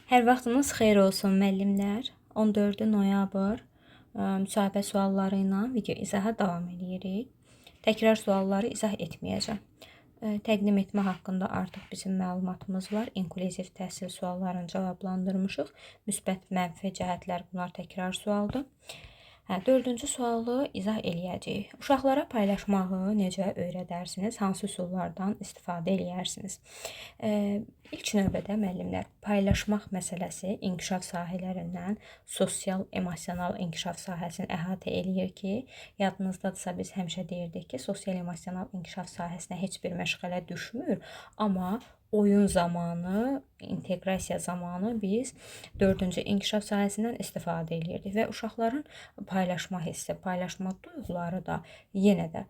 Hər vaxtınız xeyir olsun müəllimlər. 14 noyabr müsahibə sualları ilə video izaha davam edirik. Təkrar sualları izah etməyəcəm. Təqdim etmə haqqında artıq bizim məlumatımız var. İnklüziv təhsil suallarını cavablandırmışıq. Müsbət, mənfi cəhətlər bunlar təkrar sualdır. Dördüncü sualı izah eləyəcəyik. Uşaqlara paylaşmağı necə öyrədərsiniz? Hansı üsullardan istifadə eləyərsiniz? İlk növbədə müəllimlər, paylaşmaq məsələsi inkişaf sahələrindən sosial, emosional inkişaf sahəsini əhatə eləyir ki, yadınızdadırsa biz həmişə deyirdik ki, sosial, emosional inkişaf sahəsinə heç bir məşğələ düşmür, amma oyun zamanı, inteqrasiya zamanı biz dördüncü inkişaf sahəsindən istifadə edirdik və uşaqların paylaşma hissi, paylaşma duyğuları da yenə də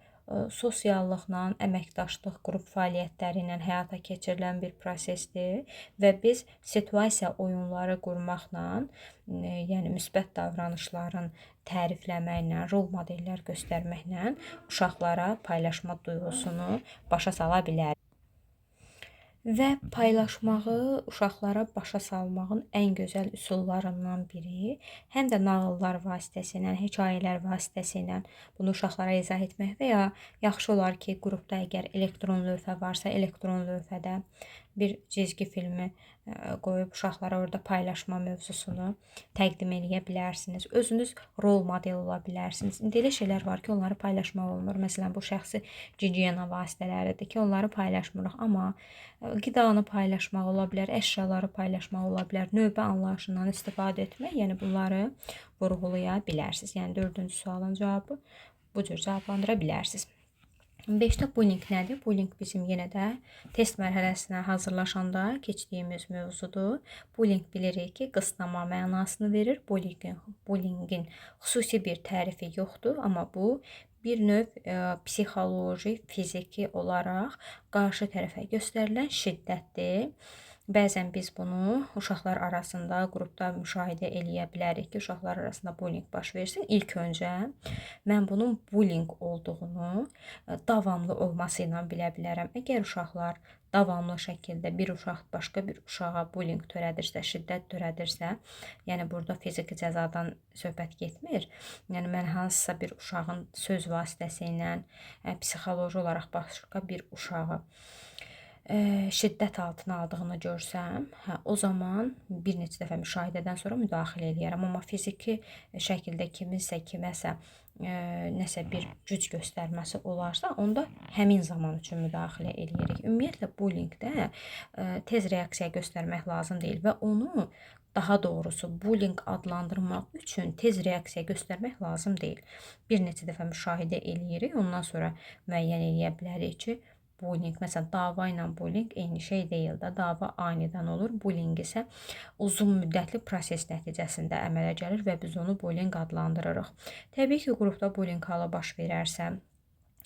sosiallıqla, əməkdaşlıq, qrup fəaliyyətləri ilə həyata keçirilən bir prosesdir və biz situasiya oyunları qurmaqla, yəni müsbət davranışların tərifləməklə, rol modellər göstərməklə uşaqlara paylaşma duyğusunu başa sala bilərik. Və paylaşmağı uşaqlara başa salmağın ən gözəl üsullarından biri, həm də nağıllar vasitəsilə, hekayələr vasitəsilə bunu uşaqlara izah etmək və ya yaxşı olar ki, qrupda əgər elektron lövhə varsa, elektron lövhədə bir cizgi filmi qoyub uşaqlara orada paylaşma mövzusunu təqdim edə bilərsiniz. Özünüz rol model ola bilərsiniz. İndi elə şeylər var ki, onları paylaşmaq olmur. Məsələn, bu şəxsi gigiyena vasitələridir ki, onları paylaşmırıq, amma qidanı paylaşmaq ola bilər, əşyaları paylaşmaq ola bilər, növbə anlayışından istifadə etmək, yəni bunları vurğulaya bilərsiniz. Yəni dördüncü sualın cavabı bu cür cavablandıra bilərsiniz. 5-də bullying nədir? Bullying bizim yenə də test mərhələsinə hazırlaşanda keçdiyimiz mövzudur. Bullying bilirik ki, qısnama mənasını verir. Bullyingin xüsusi bir tərifi yoxdur, amma bu bir növ psixoloji, fiziki olaraq qarşı tərəfə göstərilən şiddətdir. Bəzən biz bunu uşaqlar arasında, qrupda müşahidə eləyə bilərik ki, uşaqlar arasında bullying baş versin. İlk öncə mən bunun bullying olduğunu davamlı olması ilə bilə bilərəm. Əgər uşaqlar davamlı şəkildə bir uşaq başqa bir uşağa bullying törədirsə, şiddət törədirsə, yəni burada fiziki cəzadan söhbət getmir. Yəni mən hansısa bir uşağın söz vasitəsi ilə psixoloji olaraq başqa bir uşağı şiddət altına aldığını görsəm, o zaman bir neçə dəfə müşahidədən sonra müdaxilə eləyərəm. Amma fiziki şəkildə kiməsə nəsə bir güc göstərməsi olarsa, onda həmin zaman üçün müdaxilə eləyirik. Ümumiyyətlə bullyingdə tez reaksiya göstərmək lazım deyil və onu daha doğrusu bullying adlandırmaq üçün tez reaksiya göstərmək lazım deyil. Bir neçə dəfə müşahidə eləyirik, ondan sonra müəyyən eləyə bilərik ki, bullying, məsələn, dava ilə bullying eyni şey deyil də, dava anidən olur, bullying isə uzun müddətli proses nəticəsində əmələ gəlir və biz onu bullying adlandırırıq. Təbii ki, qrupda bullying halı baş verərsə,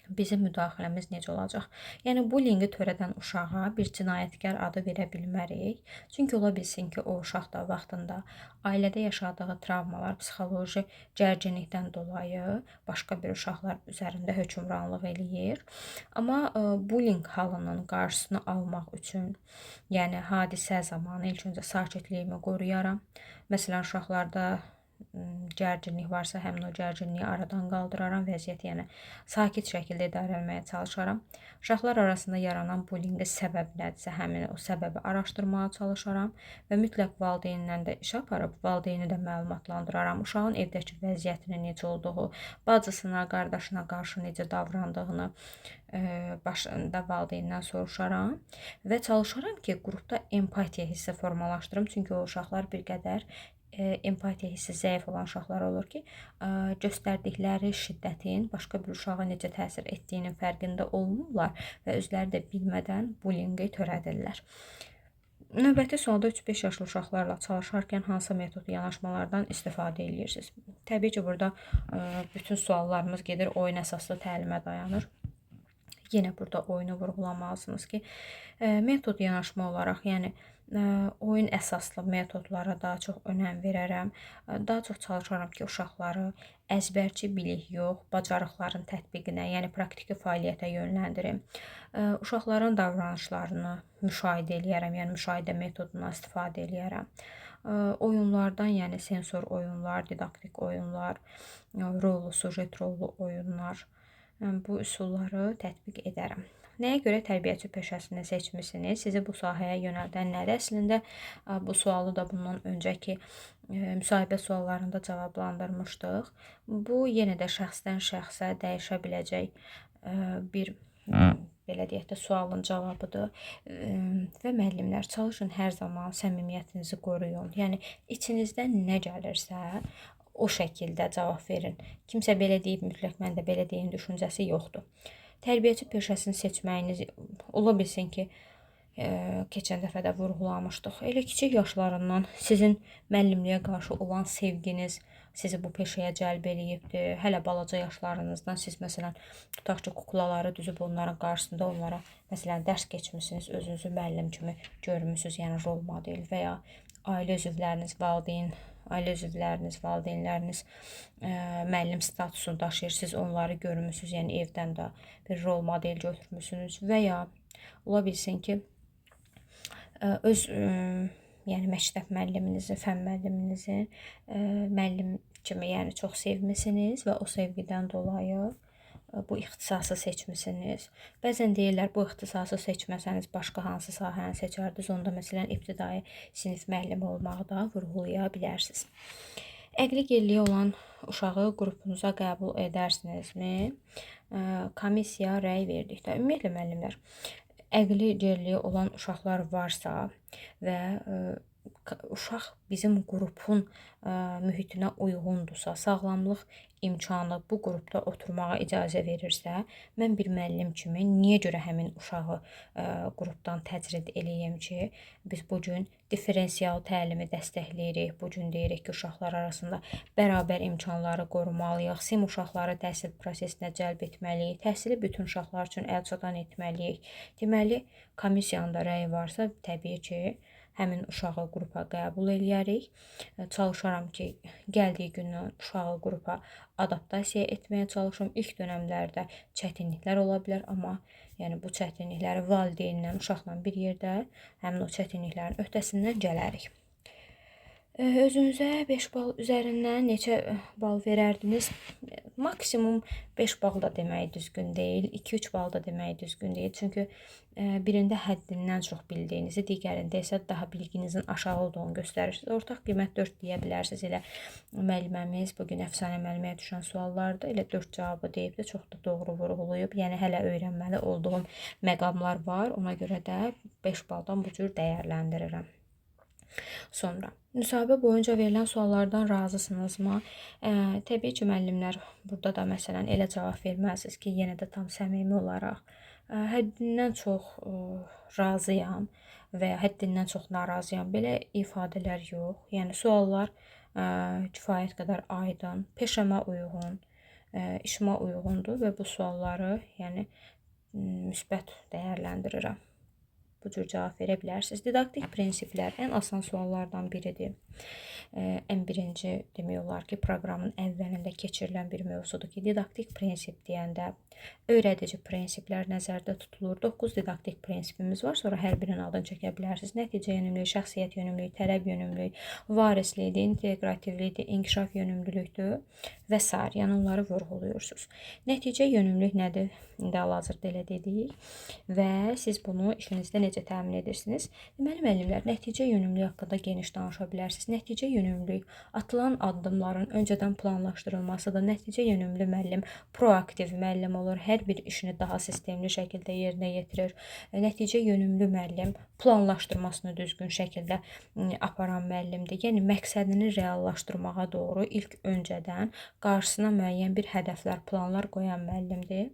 bizim müdaxiləmiz necə olacaq? Yəni, bullyingi törədən uşağa bir cinayətkar adı verə bilmərik. Çünki ola bilsin ki, o uşaq da vaxtında ailədə yaşadığı travmalar, psixoloji gərginlikdən dolayı başqa bir uşaqlar üzərində hökmranlıq eləyir. Amma bullying halının qarşısını almaq üçün, yəni hadisə zamanı ilk öncə sakitliyimi qoruyaram. Məsələn, uşaqlarda gərginlik varsa, həmin o gərginliyi aradan qaldıraram, vəziyyəti yəni sakit şəkildə idarə etməyə çalışaram. Uşaqlar arasında yaranan bullyinqin səbəbi nədirsə, həmin o səbəbi araşdırmağa çalışaram və mütləq valideynlə də iş aparıb, valideyni də məlumatlandıraram. Uşağın evdəki vəziyyətinin necə olduğu, bacısına, qardaşına qarşı necə davrandığını başında valideyndən soruşaram və çalışaram ki, qrupda empatiya hissi formalaşdırım. Çünki o uşaqlar bir qədər empatiya hissi zəif olan uşaqlar olur ki, göstərdikləri şiddətin başqa bir uşağa necə təsir etdiyinin fərqində olmurlar və özləri də bilmədən bullyinqi törədirlər. Növbəti sualda 3-5 yaşlı uşaqlarla çalışarkən hansı metod yanaşmalardan istifadə edirsiniz? Təbii ki, burada bütün suallarımız gedir, oyun əsaslı təlimə dayanır. Yenə burada oyunu vurğulamalısınız ki, metod yanaşma olaraq, yəni oyun əsaslı metodlara daha çox önəm verərəm. Daha çox çalışaram ki, uşaqları əzbərçi bilik yox, bacarıqların tətbiqinə, yəni praktiki fəaliyyətə yönləndirim. Uşaqların davranışlarını müşahidə eləyərəm, yəni müşahidə metodundan istifadə eləyərəm. Oyunlardan, yəni sensor oyunlar, didaktik oyunlar, rollu, sujet rollu oyunlar, bu üsulları tətbiq edərəm. Nəyə görə tərbiyəçi peşəsini seçmisiniz? Sizi bu sahəyə yönəldən nədir? Əslində bu sualı da bundan öncəki müsahibə suallarında cavablandırmışdıq. Bu yenə də şəxsdən şəxsə dəyişə biləcək bir belə deyək də sualın cavabıdır. Və müəllimlər, çalışın hər zaman səmimiyyətinizi qoruyun. Yəni içinizdən nə gəlirsə o şəkildə cavab verin. Kimsə belə deyib mütləq mən də belə deyim düşüncəsi yoxdur. Tərbiyəçi peşəsini seçməyiniz ola bilsin ki, keçən dəfə də vurğulamışdıq. Elə kiçik yaşlarından sizin müəllimliyə qarşı olan sevginiz sizi bu peşəyə cəlb eləyibdir. Hələ balaca yaşlarınızdan siz məsələn tutaq ki, kuklaları düzüb onların qarşısında onlara məsələn dərs keçmisiniz, özünüzü müəllim kimi görmüsünüz, yəni rol model və ya ailə üzvləriniz, valideynləriniz müəllim statusunu daşıyır, siz onları görmüsünüz, yəni evdən də bir rol model götürmüsünüz və ya ola bilsin ki, öz yəni məktəb müəlliminizi, fən müəlliminizi müəllim kimi yəni çox sevmisiniz və o sevgidən dolayı bu ixtisası seçmisiniz. Bəzən deyirlər, bu ixtisası seçməsəniz başqa hansı sahəni seçərdiniz, onda məsələn ibtidai sinif müəllimi olmağı da vurğulaya bilərsiniz. Əqli geriliyi olan uşağı qrupunuza qəbul edərsinizmi? Komissiya rəy verdikdə, ümumiyyətlə müəllimlər, əqli geriliyi olan uşaqlar varsa və uşaq bizim qrupun mühitinə uyğundursa, sağlamlıq imkanı bu qrupda oturmağa icazə verirsə, mən bir müəllim kimi niyə görə həmin uşağı qrupdan təcrid eləyim ki, biz bu gün differensial təlimi dəstəkləyirik. Bu gün deyirik ki, uşaqlar arasında bərabər imkanları qorumalıyıq, sim uşaqları təhsil prosesinə cəlb etməliyik, təhsili bütün uşaqlar üçün əlçatan etməliyik. Deməli, komissiyanın da rəyi varsa, təbii ki, həmin uşağı qrupa qəbul eləyərik. Çalışaram ki, gəldiyi gündən uşağı qrupa adaptasiya etməyə çalışım. İlk dönəmlərdə çətinliklər ola bilər, amma yəni bu çətinlikləri valideynlə, uşaqla bir yerdə həmin o çətinliklərin öhdəsindən gələrik. Özünüzə 5 bal üzərindən neçə bal verərdiniz? Maksimum 5 bal da demək düzgün deyil, 2-3 bal da demək düzgün deyil. Çünki birində həddindən çox bildiyinizi, digərində isə daha bilginizin aşağı olduğunu göstərirsiniz. Ortaq qiymət 4 deyə bilərsiniz. Elə müəlliməmiz bugün əfsanə müəlliməyə düşən suallarda elə 4 cavabı deyib də çox da doğru vurğulayıb. Yəni hələ öyrənməli olduğum məqamlar var. Ona görə də 5 baldan bu cür dəyərləndirirəm. Sonra, müsahibə boyunca verilən suallardan razısınızmı? Təbii ki, müəllimlər, burada da məsələn elə cavab verməlisiniz ki, yenə də tam səmimi olaraq həddindən çox razıyam və ya həddindən çox narazıyam. Belə ifadələr yox. Yəni suallar kifayət qədər aydın, peşəmə uyğun, işimə uyğundur və bu sualları yəni müsbət dəyərləndirirəm. Bu cür cavab verə bilərsiniz. Didaktik prinsiplər ən asan suallardan biridir. Ən birinci demək olar ki, proqramın əvvəlində keçirilən bir mövzudur ki, didaktik prinsip deyəndə öyrədici prinsiplər nəzərdə tutulur. 9 didaktik prinsipimiz var. Sonra hər birinin adını çəkə bilərsiniz. Nəticə yönümlülük, şəxsiyyət yönümlülük, tələb yönümlülük, varislikdir, inteqrativlikdir, inkişaf yönümlülükdür və s. Yəni onları vurğuluyursunuz. Nəticə yönümlülük nədir? İndi hal-hazırda elə dedik və siz bunu işinizdə necə təmin edirsiniz? Deməli, müəllimlər, nəticə yönümlülük haqqında geniş danışa bilərsiniz. Nəticə yönümlülük atılan addımların öncədən planlaşdırılmasıdır. Nəticə yönümlü müəllim proaktiv müəllim olur. Hər bir işini daha sistemli şəkildə yerinə yetirir. Nəticə yönümlü müəllim planlaşdırmasını düzgün şəkildə aparan müəllimdir. Yəni, məqsədini reallaşdırmağa doğru ilk öncədən qarşısına müəyyən bir hədəflər, planlar qoyan müəllimdir.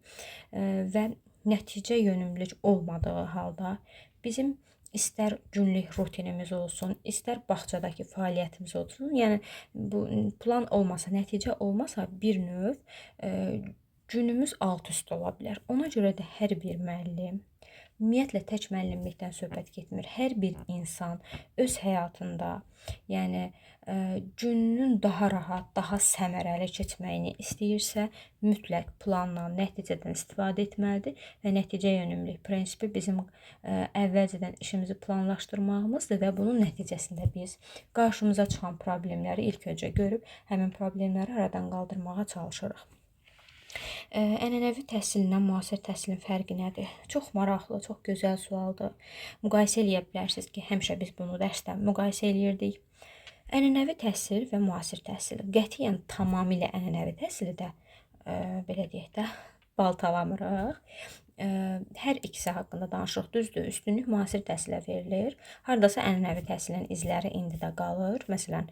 Və nəticə yönümlülük olmadığı halda bizim istər günlük rutinimiz olsun, istər bağçadakı fəaliyyətimiz olsun, yəni bu plan olmasa, nəticə olmasa bir növ günümüz alt-üst ola bilər. Ona görə də hər bir müəllim Ümumiyyətlə tək müəllimlikdən söhbət getmir. Hər bir insan öz həyatında, yəni gününün daha rahat, daha səmərəli keçməyini istəyirsə, mütləq plandan, nəticədən istifadə etməlidir və nəticə yönümlü prinsipi bizim əvvəlcədən işimizi planlaşdırmağımızdır və bunun nəticəsində biz qarşımıza çıxan problemləri ilk öncə görüb həmin problemləri aradan qaldırmağa çalışırıq. Ənənəvi təhsillə müasir təhsilin fərqi nədir? Çox maraqlı, çox gözəl sualdır. Müqayisə eləyə bilərsiniz ki, həmişə biz bunu dərsdə müqayisə eləyirdik. Ənənəvi təhsil və müasir təhsil. Qətiyyən tamamilə ənənəvi təhsili də belə deyək də baltalamırıq. Hər ikisi haqqında danışırıq. Düzdür, üstünlük müasir təhsilə verilir. Hardasa ənənəvi təhsilin izləri indi də qalır. Məsələn,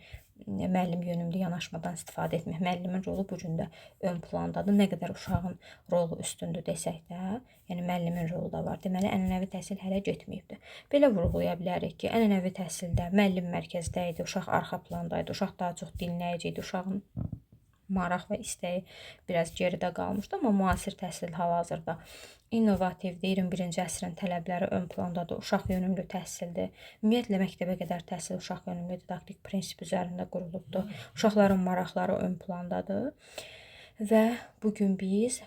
müəllim yönümlü yanaşmadan istifadə etmək. Müəllimin rolu bu gün də ön plandadır. Nə qədər uşağın rolu üstündür desək də, yəni müəllimin rolu da var. Deməli, ənənəvi təhsil hələ getməyibdir. Belə vurğulaya bilərik ki, ənənəvi təhsildə müəllim mərkəzdə idi, uşaq arxa plandaydı, uşaq daha çox dinləyici idi, uşağın maraq və istəyi biraz geridə qalmışdı, amma müasir təhsil hal-hazırda innovativdir, 21-ci əsrin tələbləri ön plandadır, uşaq yönümlü təhsildir. Ümumiyyətlə məktəbə qədər təhsil uşaq yönümlü didaktik prinsip üzərində qurulubdur. Uşaqların maraqları ön plandadır. Və bugün biz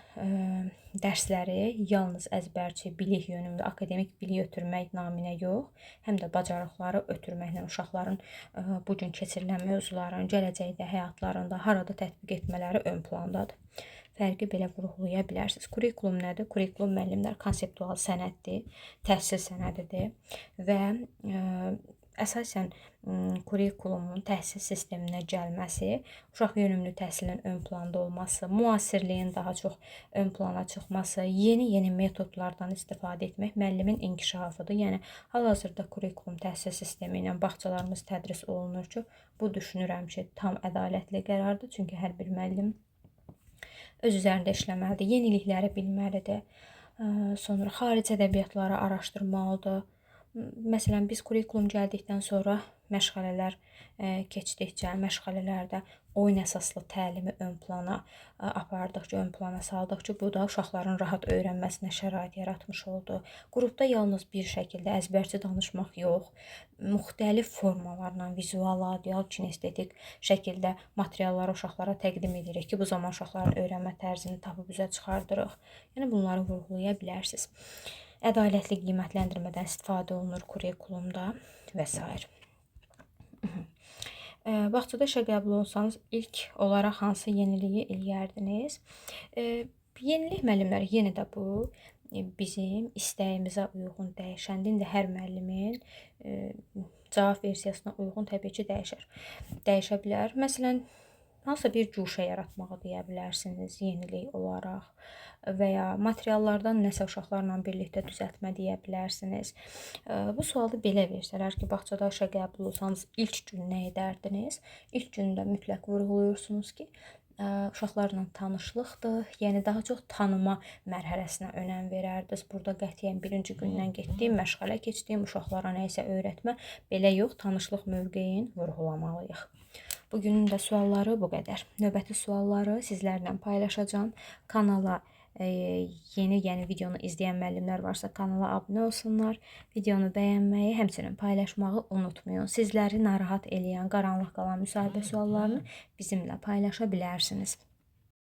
dərsləri yalnız əzbərçi, bilik yönümlü, akademik bilik ötürmək naminə yox, həm də bacarıqları ötürməklə uşaqların bugün keçirilən mövzuların gələcəkdə həyatlarında harada tətbiq etmələri ön plandadır. Fərqi belə vurğulaya bilərsiniz. Kurikulum nədir? Kurikulum müəllimlər konseptual sənəddir, təhsil sənədidir və əsasən kurikulumun təhsil sisteminə gəlməsi, uşaq yönümlü təhsilin ön planda olması, müasirliyin daha çox ön plana çıxması, yeni metodlardan istifadə etmək müəllimin inkişafıdır. Yəni hal-hazırda kurikulum təhsil sistemi ilə bağçalarımız tədris olunur ki, bu düşünürəm ki, tam ədalətli qərardır. Çünki hər bir müəllim öz üzərində işləməlidir, yenilikləri bilməlidir. Sonra xarici ədəbiyyatları araşdırmalıdır. Məsələn, biz kurikulum gəldikdən sonra məşğələlər keçdikcə, məşğələlərdə oyun əsaslı təlimi ön plana apardıqca, ön plana saldıqca, bu da uşaqların rahat öyrənməsinə şərait yaratmış oldu. Qrupda yalnız bir şəkildə əzbərçi danışmaq yox, müxtəlif formalarla, vizual, audial, kinestetik şəkildə materialları uşaqlara təqdim edirik ki, bu zaman uşaqların öyrənmə tərzini tapıb üzə çıxardırıq. Yəni bunları vurğulaya bilərsiniz. Ədalətli qiymətləndirmədən istifadə olunur kurikulumda və s. Bağçada işə qəbul olsanız ilk olaraq hansı yeniliyi eləyərdiniz? Yenilik müəllimləri yenə də bu bizim istəyimizə uyğun dəyişəndir. İndi hər müəllimin cavab versiyasına uyğun təbii ki dəyişə bilər. Məsələn, hansısa bir cuşa yaratmağı deyə bilərsiniz yenilik olaraq və ya materiallardan nəsə uşaqlarla birlikdə düzəltmə deyə bilərsiniz. Bu sualı belə versələr ki, bağçada işə qəbul olsanız ilk gün nə edərdiniz? İlk gündə mütləq vurğuluyursunuz ki, uşaqlarla tanışlıqdır, yəni daha çox tanıma mərhələsinə önəm verərdiniz. Burada qətiyyən birinci gündən getdiyim, məşğələ keçdiyim, uşaqlara nə isə öyrətmə, belə yox, tanışlıq mövqeyin vurğulamalıyıq. Bugünün də sualları bu qədər. Növbəti sualları sizlərlə paylaşacağım. Kanala yeni videonu izləyən müəllimlər varsa kanala abunə olsunlar. Videonu bəyənməyi, həmçinin paylaşmağı unutmayın. Sizləri narahat eləyən, qaranlıq qalan müsahibə suallarını bizimlə paylaşa bilərsiniz.